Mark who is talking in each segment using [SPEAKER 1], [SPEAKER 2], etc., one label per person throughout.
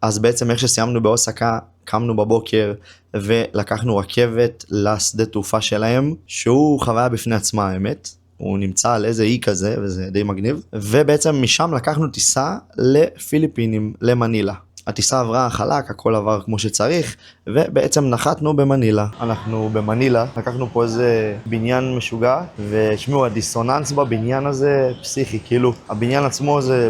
[SPEAKER 1] אז בעצם איך שסיימנו באוסקה, קמנו בבוקר ולקחנו רכבת לשדה תעופה שלהם, שהוא חוויה בפני עצמה האמת. הוא נמצא על איזה אי כזה, וזה די מגניב. ובעצם משם לקחנו טיסה לפיליפינים, למנילה. הטיסה עברה חלק, הכל עבר כמו שצריך, ובעצם נחתנו במנילה. אנחנו במנילה, לקחנו פה איזה בניין משוגע, ושמעו, הדיסוננס בבניין הזה פסיכי, כאילו, הבניין עצמו זה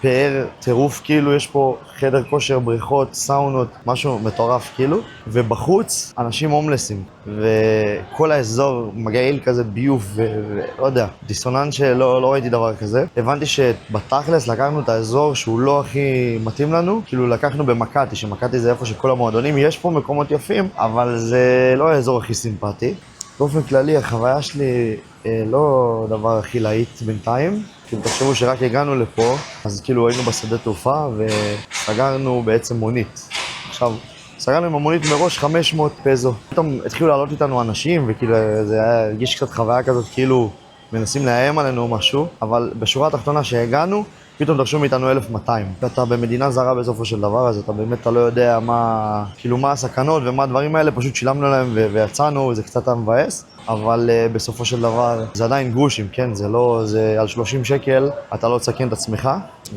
[SPEAKER 1] פאר טירוף, כאילו, יש פה חדר כושר, בריכות, סאונות, משהו מטורף, כאילו, ובחוץ אנשים הומלסים, וכל האזור מגעיל כזה ביוב, ולא יודע, דיסוננס שלא ראיתי דבר כזה. הבנתי שבתכלס לקחנו את האזור שהוא לא הכי מתאים לנו, כאילו לקחנו במקאטי, שמקאטי זה איפה שכל המועדונים, יש פה מקומות יפים, אבל זה לא האזור הכי סימפטי. באופן כללי, החוויה שלי לא דבר הכי להיט בינתיים. כאילו, תחשבו שרק הגענו לפה, אז כאילו היינו בשדה תעופה וסגרנו בעצם מונית. עכשיו, סגרנו עם המונית מראש 500 פזו. פתאום התחילו לעלות איתנו אנשים, וכאילו זה הרגיש קצת חוויה כזאת, כאילו מנסים לאיים עלינו או משהו, אבל בשורה התחתונה שהגענו, פתאום דרשו מאיתנו 1,200. אתה במדינה זרה בסופו של דבר, אז אתה באמת לא יודע מה, כאילו מה הסכנות ומה הדברים האלה, פשוט שילמנו להם ויצאנו, זה קצת מבאס, אבל בסופו של דבר זה עדיין גרושים, כן? זה לא, זה על 30 שקל, אתה לא תסכן את עצמך,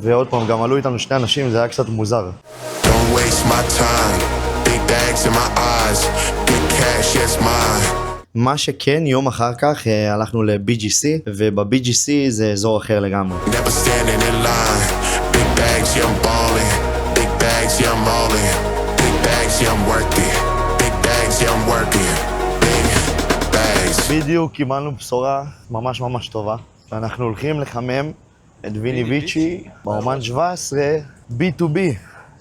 [SPEAKER 1] ועוד פעם, גם עלו איתנו שני אנשים, זה היה קצת מוזר.
[SPEAKER 2] Don't waste my time, big bags in my eyes, big cash, yes mine.
[SPEAKER 1] מה שכן, יום אחר כך הלכנו ל-BGC, וב-BGC זה אזור אחר לגמרי.
[SPEAKER 2] Never standing in line, big bags, yeah I'm ballin', big bags, yeah I'm rollin', big bags, yeah I'm worth it, big bags, yeah I'm working, big bags.
[SPEAKER 1] בדיוק קיבלנו בשורה ממש ממש טובה, ואנחנו הולכים לחמם את ויני ויצ'י באומן 17 B2B,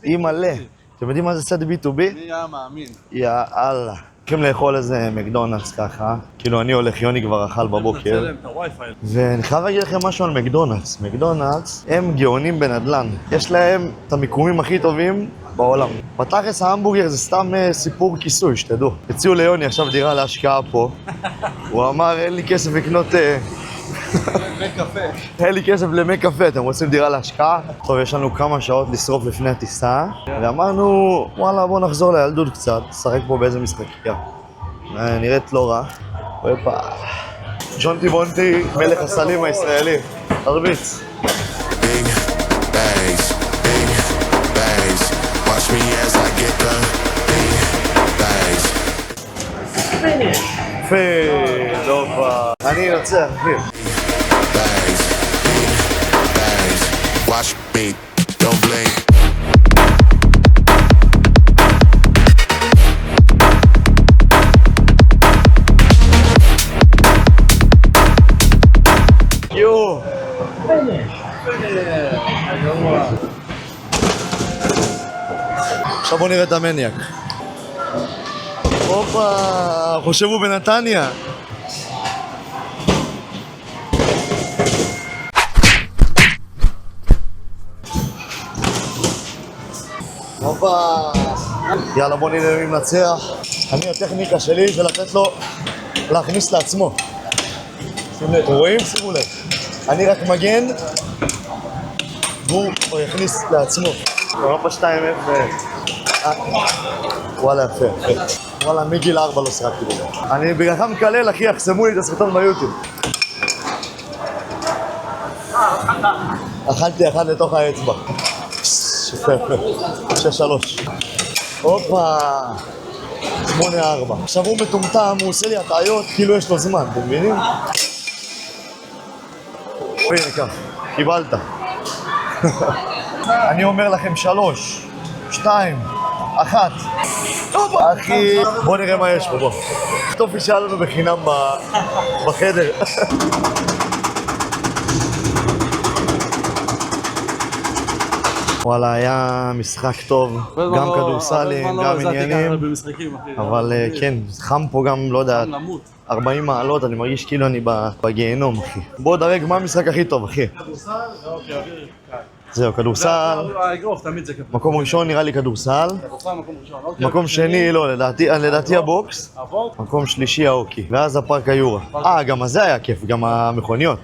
[SPEAKER 1] אי מלא. אתם יודעים מה זה סט B2B?
[SPEAKER 3] מי היה מאמין?
[SPEAKER 1] יאללה. הולכים לאכול איזה מקדונלדס ככה, כאילו אני הולך, יוני כבר אכל בבוקר.
[SPEAKER 3] נצלם את הווי-פיי.
[SPEAKER 1] ואני חייב להגיד לכם משהו על מקדונלדס. מקדונלדס הם גאונים בנדל"ן. יש להם את המיקומים הכי טובים בעולם. בתכלס ההמבורגר זה סתם סיפור כיסוי, שתדעו. הציעו ליוני עכשיו דירה להשקעה פה. הוא אמר, אין לי כסף לקנות...
[SPEAKER 3] מי קפה.
[SPEAKER 1] אין לי כסף למי קפה, אתם רוצים דירה להשקעה? טוב, יש לנו כמה שעות לשרוף לפני הטיסה, ואמרנו, וואלה, בוא נחזור לילדות קצת, נשחק פה באיזה משחקיה. נראית לא רע. ופה, ג'ונטי בונטי, מלך הסלים הישראלי. תרביץ.
[SPEAKER 2] Big bags, watch me as I get the big bags.
[SPEAKER 1] יפה, טוב, אני אנצח, אחי.
[SPEAKER 2] Bags, big bags, watch me, don't blink.
[SPEAKER 1] יו! עכשיו בוא נראה את המניאק. הופה, חושב הוא בנתניה. הופה. יאללה בוא נראה מי מנצח. אני, הטכניקה שלי זה לתת לו להכניס לעצמו. שימו לב, אתם רואים? שימו לב. אני רק מגן והוא יכניס לעצמו. אירופה 2-0. וואלה יפה, יפה. וואלה, מגיל 4 לא שיחקתי בזה. אני בגללך מקלל, אחי, יחסמו לי את הסרטון ביוטיוב. אכלתי אחד לתוך האצבע. יפה, יפה. 6-3. הופה. 8-4. עכשיו הוא מטומטם, הוא עושה לי הטעיות, כאילו יש לו זמן, אתם מבינים? הנה כך, קיבלת. אני אומר לכם 3, 2, 1. אחי, בוא נראה מה יש פה, בוא. טופי שהיה לנו בחינם בחדר. וואלה, היה משחק טוב, גם כדורסלים, גם עניינים, אבל כן, חם פה גם, לא יודע, 40 מעלות, אני מרגיש כאילו אני בגיהנום, אחי. בוא דרג מה המשחק הכי טוב, אחי.
[SPEAKER 3] כדורסל? אוקיי, אוויר.
[SPEAKER 1] זהו, כדורסל.
[SPEAKER 3] האגרוף, תמיד זה כדורסל.
[SPEAKER 1] מקום ראשון נראה לי כדורסל.
[SPEAKER 3] כדורסל מקום ראשון. אוקיי.
[SPEAKER 1] מקום שני, לא, לדעתי הבוקס.
[SPEAKER 3] הבוקס?
[SPEAKER 1] מקום שלישי האוקי. ואז הפארק היורה. גם הזה היה כיף, גם המכוניות.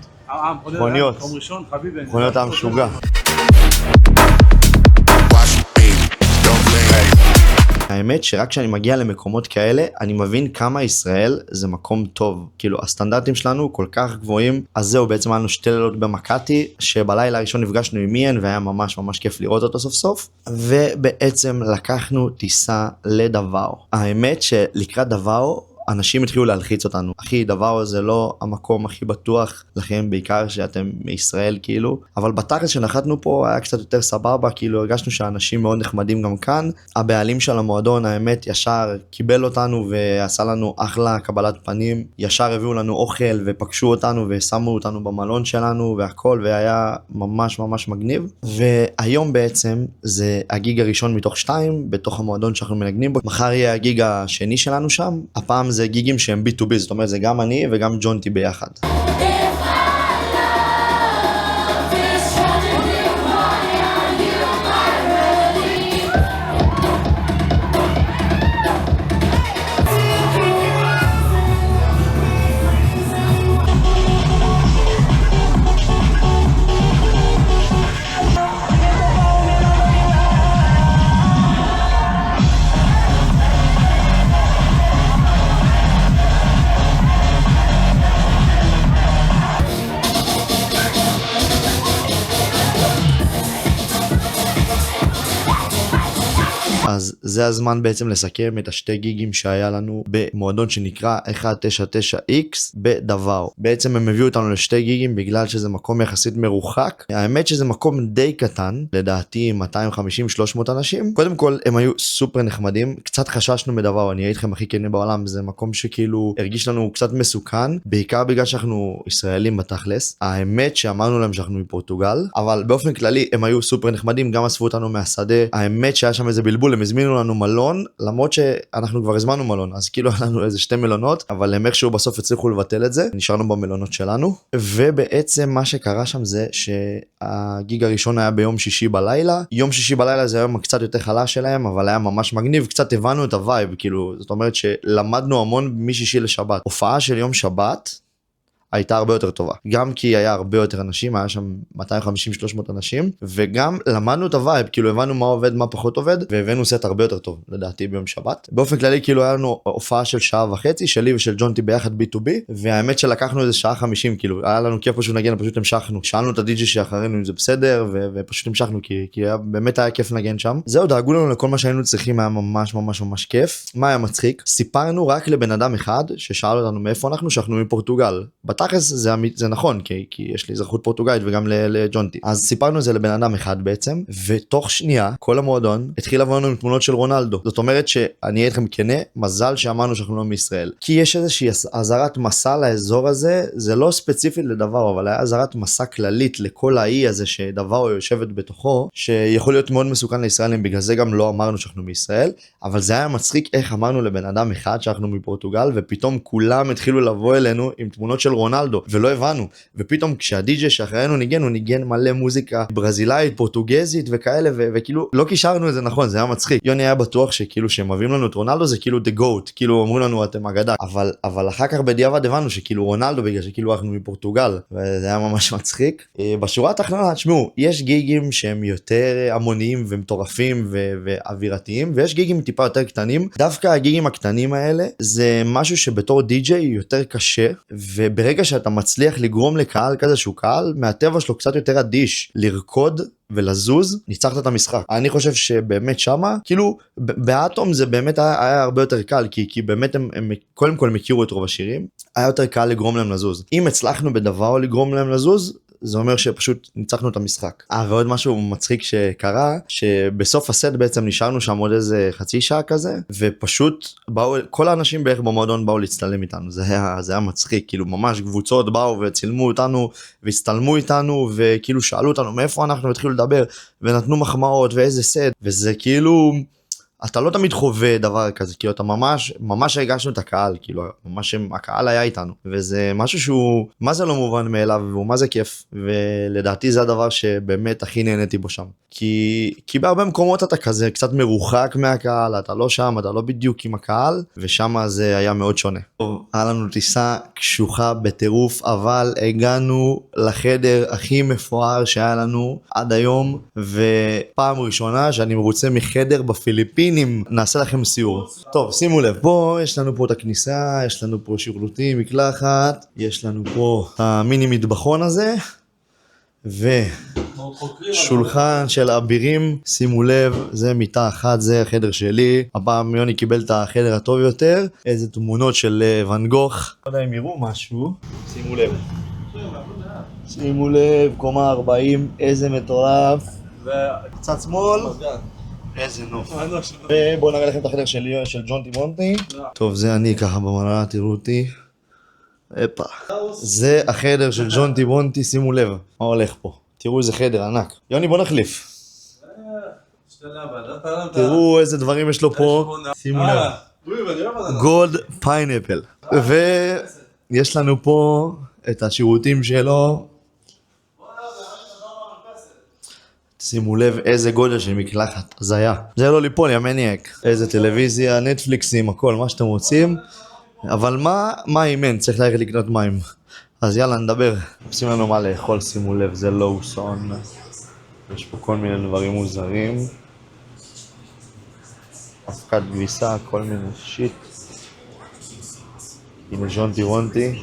[SPEAKER 1] מכוניות.
[SPEAKER 3] מקום ראשון, חביבי.
[SPEAKER 1] מכוניות היה משוגע.
[SPEAKER 2] Watch me,
[SPEAKER 1] האמת שרק כשאני מגיע למקומות כאלה, אני מבין כמה ישראל זה מקום טוב. כאילו, הסטנדרטים שלנו כל כך גבוהים, אז זהו, בעצם היה לנו 2 לילות במקאטי, שבלילה הראשון נפגשנו עם מיין, והיה ממש ממש כיף לראות אותו סוף סוף, ובעצם לקחנו טיסה לדוואו. האמת שלקראת דוואו, אנשים התחילו להלחיץ אותנו. אחי, דוואו זה לא המקום הכי בטוח לכם, בעיקר שאתם מישראל כאילו, אבל בתכלס שנחתנו פה היה קצת יותר סבבה, כאילו הרגשנו שהאנשים מאוד נחמדים גם כאן. הבעלים של המועדון, האמת, ישר קיבל אותנו ועשה לנו אחלה קבלת פנים, ישר הביאו לנו אוכל ופגשו אותנו ושמו אותנו במלון שלנו והכל, והיה ממש ממש מגניב. והיום בעצם זה הגיג הראשון מתוך 2 בתוך המועדון שאנחנו מנגנים בו. מחר יהיה הגיג השני שלנו שם, הפעם זה גיגים שהם B2B, זאת אומרת זה גם אני וגם ג'ונטי ביחד. אז זה הזמן בעצם לסכם את 2 גיגים שהיה לנו במועדון שנקרא 199X בדוואו. בעצם הם הביאו אותנו ל2 גיגים בגלל שזה מקום יחסית מרוחק. האמת שזה מקום די קטן, לדעתי 250-300 אנשים. קודם כל הם היו סופר נחמדים, קצת חששנו מדוואו, אני אהיה איתכם הכי כן בעולם, זה מקום שכאילו הרגיש לנו קצת מסוכן, בעיקר בגלל שאנחנו ישראלים בתכלס. האמת שאמרנו להם שאנחנו מפורטוגל, אבל באופן כללי הם היו סופר נחמדים, גם אספו אותנו מהשדה. האמת שהיה שם איזה בלבול, הם הזמינו לנו מלון, למרות שאנחנו כבר הזמנו מלון, אז כאילו היה לנו איזה 2 מלונות, אבל הם איכשהו בסוף הצליחו לבטל את זה, נשארנו במלונות שלנו, ובעצם מה שקרה שם זה שהגיג הראשון היה ביום שישי בלילה, יום שישי בלילה זה היום קצת יותר חלש שלהם, אבל היה ממש מגניב, קצת הבנו את הווייב, כאילו, זאת אומרת שלמדנו המון משישי לשבת. הופעה של יום שבת הייתה הרבה יותר טובה, גם כי היה הרבה יותר אנשים, היה שם 250-300 אנשים, וגם למדנו את הווייב, כאילו הבנו מה עובד, מה פחות עובד, והבאנו סט הרבה יותר טוב, לדעתי ביום שבת. באופן כללי כאילו היה לנו הופעה של 1.5 שעות, שלי ושל ג'ונטי ביחד B2B, והאמת שלקחנו איזה 1:50, כאילו היה לנו כיף פשוט נגן, פשוט המשכנו, שאלנו את הדי-ג'י שאחרינו אם זה בסדר, ופשוט המשכנו, כי באמת היה כיף נגן שם. זהו, דאגו לנו לכל מה שהיינו צריכים, היה ממש ממש ממש כיף. מה היה מצחיק? סיפרנו רק לבן אדם אחד ששאל אותנו מאיפה אנחנו, שאנחנו מפורטוגל. בתכלס זה נכון, כי יש לי אזרחות פורטוגלית וגם לג'ונטי. אז סיפרנו את זה לבן אדם אחד בעצם, ותוך שנייה כל המועדון התחיל לבוא לנו עם תמונות של רונלדו. זאת אומרת שאני אהיה איתכם כנה, מזל שאמרנו שאנחנו לא מישראל. כי יש איזושהי עזרת מסע לאזור הזה, זה לא ספציפית לדבר, אבל היה עזרת מסע כללית לכל האי הזה שדבר יושבת בתוכו, שיכול להיות מאוד מסוכן לישראלים, בגלל זה גם לא אמרנו שאנחנו מישראל, אבל זה היה מצחיק איך אמרנו לבן אדם אחד שאנחנו מפורטוגל, ופתאום כולם התחילו לבוא אלינו עם תמונות של רונלדו, ולא הבנו, ופתאום כשהדי-ג'יי שאחרינו ניגן, הוא ניגן מלא מוזיקה ברזילאית, פורטוגזית וכאלה, וכאילו לא קישרנו את זה נכון, זה היה מצחיק. יוני היה בטוח שכאילו שהם מביאים לנו את רונלדו זה כאילו the goat, כאילו אומרים לנו אתם אגדה, אבל אחר כך בדיעבד הבנו שכאילו רונלדו בגלל שכאילו אנחנו מפורטוגל, וזה היה ממש מצחיק. בשורה התחתונה, תשמעו, יש גיגים שהם יותר המוניים ומטורפים ואווירתיים, ויש גיגים טיפה יותר קטנים. דווקא הגיגים הקטנים האלה זה משהו שבתור די-ג'יי יותר קשה, וברגע שאתה מצליח לגרום לקהל כזה שהוא קהל מהטבע שלו קצת יותר אדיש לרקוד ולזוז, ניצחת את המשחק. אני חושב שבאמת שמה, כאילו באטום זה באמת היה הרבה יותר קל, כי באמת הם קודם כל מכירו את רוב השירים, היה יותר קל לגרום להם לזוז. אם הצלחנו בדבר לגרום להם לזוז, זה אומר שפשוט ניצחנו את המשחק. ועוד משהו מצחיק שקרה, שבסוף הסט בעצם נשארנו שם עוד איזה חצי שעה כזה, ופשוט באו, כל האנשים בערך במועדון באו להצטלם איתנו, זה היה מצחיק, כאילו ממש קבוצות באו וצילמו אותנו, והצטלמו איתנו, וכאילו שאלו אותנו מאיפה אנחנו, התחילו לדבר, ונתנו מחמאות ואיזה סט, וזה כאילו אתה לא תמיד חווה דבר כזה, כאילו אתה ממש הרגשנו את הקהל, כאילו ממש הקהל היה איתנו, וזה משהו שהוא מה זה לא מובן מאליו, והוא מה זה כיף, ולדעתי זה הדבר שבאמת הכי נהניתי בו שם, כי בהרבה מקומות אתה כזה קצת מרוחק מהקהל, אתה לא שם, אתה לא בדיוק עם הקהל, ושם זה היה מאוד שונה. טוב, היה לנו טיסה קשוחה בטירוף, אבל הגענו לחדר הכי מפואר שהיה לנו עד היום, ופעם ראשונה שאני מרוצה מחדר בפיליפינים, הפיליפינים, נעשה לכם סיור. טוב, שימו לב, פה יש לנו פה את הכניסה, יש לנו פה שירותים, מקלחת, יש לנו פה את המיני מטבחון הזה, ושולחן של אבירים, שימו לב, זה מיטה אחת, זה החדר שלי, הפעם יוני קיבל את החדר הטוב יותר, איזה תמונות של ואן גוך, לא יודע אם יראו משהו, שימו לב. שימו לב, קומה 40, איזה מטורף. קצת שמאל, איזה נוף. ובואו נראה לכם את החדר של ג'ון טימונטי. טוב, זה אני ככה במראה, תראו אותי. אפה. זה החדר של ג'ון טימונטי, שימו לב מה הולך פה. תראו איזה חדר ענק. יוני, בוא נחליף. תראו איזה דברים יש לו פה. שימו לב. גולד פיינאפל. ויש לנו פה את השירותים שלו. שימו לב איזה גודל של מקלחת, הזיה. זה לא ליפול, יא מניאק. איזה טלוויזיה, נטפליקסים, הכל, מה שאתם רוצים. אבל מה אם אין? צריך ללכת לקנות מים. אז יאללה, נדבר. עושים לנו מה לאכול, שימו לב, זה לואוסון. יש פה כל מיני דברים מוזרים. אבקת כביסה, כל מיני שיט. הנה ג'ון טימונטי.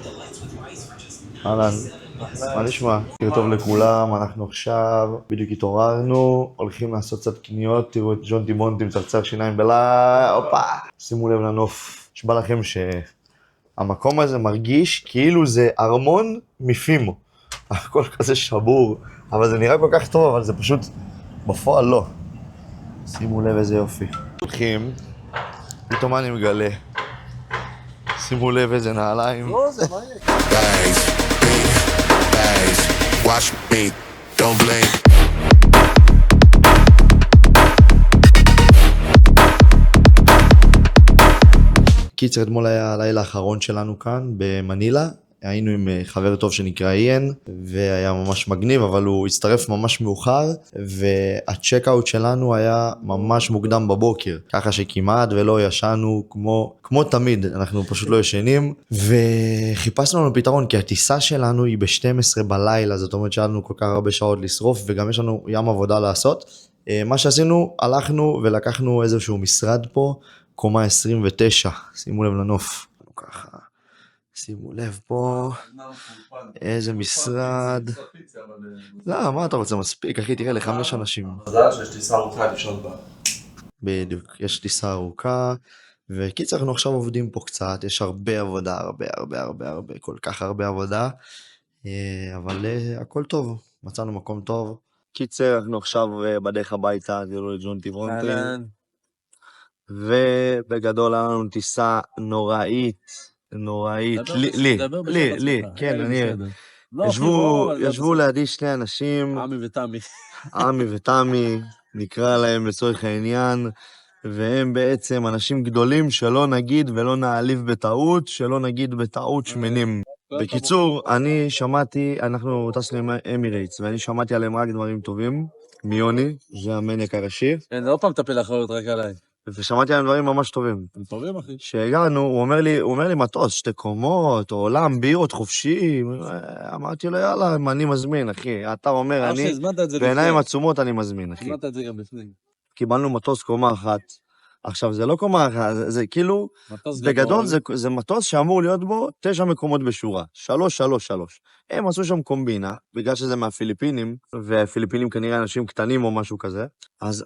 [SPEAKER 1] אהלן. מה נשמע? בוקר טוב לכולם, אנחנו עכשיו בדיוק התעוררנו, הולכים לעשות קצת קניות, תראו את ג'ון טימונטי מצחצח שיניים בלילה, הופה! שימו לב לנוף, נשבע לכם שהמקום הזה מרגיש כאילו זה ארמון מפימו, הכל כזה שבור, אבל זה נראה כל כך טוב, אבל זה פשוט בפועל לא. שימו לב איזה יופי. הולכים, פתאום אני מגלה, שימו לב איזה נעליים.
[SPEAKER 2] Watch me, don't blink.
[SPEAKER 1] קיצר, אתמול היה הלילה האחרון שלנו כאן במנילה. היינו עם חבר טוב שנקרא איין, והיה ממש מגניב, אבל הוא הצטרף ממש מאוחר, והצ'ק-אוט שלנו היה ממש מוקדם בבוקר, ככה שכמעט ולא ישנו כמו תמיד, אנחנו פשוט לא ישנים, וחיפשנו לנו פתרון, כי הטיסה שלנו היא ב-12 בלילה, זאת אומרת שהיה לנו כל כך הרבה שעות לשרוף, וגם יש לנו ים עבודה לעשות. מה שעשינו, הלכנו ולקחנו איזשהו משרד פה, קומה 29, שימו לב לנוף, ככה. שימו לב פה, איזה משרד. לא, מה אתה רוצה? מספיק, אחי, תראה, ל5 אנשים.
[SPEAKER 3] מזל שיש טיסה ארוכה לישון בה.
[SPEAKER 1] בדיוק, יש טיסה ארוכה, וקיצר, אנחנו עכשיו עובדים פה קצת, יש הרבה עבודה, הרבה, כל כך הרבה עבודה, אבל הכל טוב, מצאנו מקום טוב. קיצר, אנחנו עכשיו בדרך הביתה, תראו לג'ון טימונטי, ובגדול היה לנו טיסה נוראית, לי, כן, אני... ישבו לידי שני אנשים, עמי ותמי, נקרא להם לצורך העניין, והם בעצם אנשים גדולים שלא נגיד ולא נעליב בטעות, שלא נגיד בטעות שמנים. בקיצור, אני שמעתי, אנחנו טסנו עם אמירייטס, ואני שמעתי עליהם רק דברים טובים, מיוני, זה המניאק הראשי.
[SPEAKER 3] אין, זה עוד פעם טפל אחריות רק עליי.
[SPEAKER 1] ושמעתי עליהם דברים ממש טובים.
[SPEAKER 3] הם טובים, אחי.
[SPEAKER 1] שהגענו, הוא אומר לי מטוס, 2 קומות, עולם, בירות, חופשי. אמרתי לו, יאללה, אני מזמין, אחי. אתה אומר, אני, בעיניים עצומות אני מזמין, אחי.
[SPEAKER 3] הזמנת את זה גם לפני.
[SPEAKER 1] קיבלנו מטוס קומה אחת. עכשיו, זה לא קומה אחת, זה כאילו, בגדול זה מטוס שאמור להיות בו 9 מקומות בשורה. 3, 3, 3. הם עשו שם קומבינה, בגלל שזה מהפיליפינים, והפיליפינים כנראה אנשים קטנים או משהו כזה.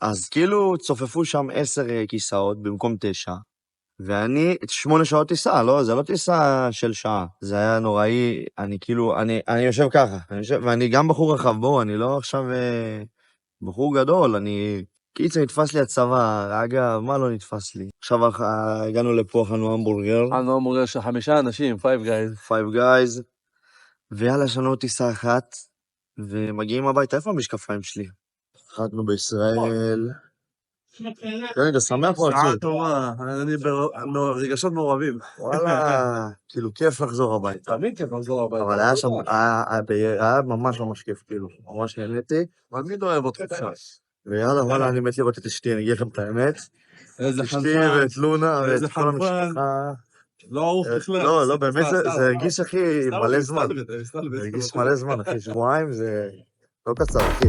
[SPEAKER 1] אז כאילו צופפו שם 10 כיסאות במקום 9, ואני 8 שעות טיסה, לא, זה לא טיסה של שעה. זה היה נוראי, אני יושב ככה, ואני גם בחור רחב, בואו, אני לא עכשיו בחור גדול, קיצר, נתפס לי הצבא, אגב, מה לא נתפס לי? עכשיו הגענו לפה, אכלנו המבורגר.
[SPEAKER 3] אכלנו המבורגר של 5 אנשים, 5 guys.
[SPEAKER 1] 5 guys. ויאללה, יש לנו טיסה אחת, ומגיעים הביתה. איפה המשקפיים שלי? חתנו בישראל. כן, אתה שמח או עצוב?
[SPEAKER 3] טובה, אני ברגשות מעורבים.
[SPEAKER 1] וואלה, כאילו כיף לחזור הביתה.
[SPEAKER 3] תמיד כיף לחזור הביתה.
[SPEAKER 1] אבל היה שם, היה ממש כיף, כאילו. ממש נהניתי.
[SPEAKER 3] תמיד אוהב אותך קצת.
[SPEAKER 1] ויאללה, וואלה, אני מת לראות את אשתי, אני אגיד לכם את האמת.
[SPEAKER 3] איזה
[SPEAKER 1] אשתי
[SPEAKER 3] חנפן.
[SPEAKER 1] ואת לונה ואת
[SPEAKER 3] איזה
[SPEAKER 1] כל
[SPEAKER 3] חנפן.
[SPEAKER 1] המשפחה.
[SPEAKER 3] לא ערוך בכלל.
[SPEAKER 1] לא, באמת זה הרגיש, אחי, מלא זמן.
[SPEAKER 3] זה
[SPEAKER 1] הרגיש מלא זמן, אחי. שבועיים זה לא קצר, אחי.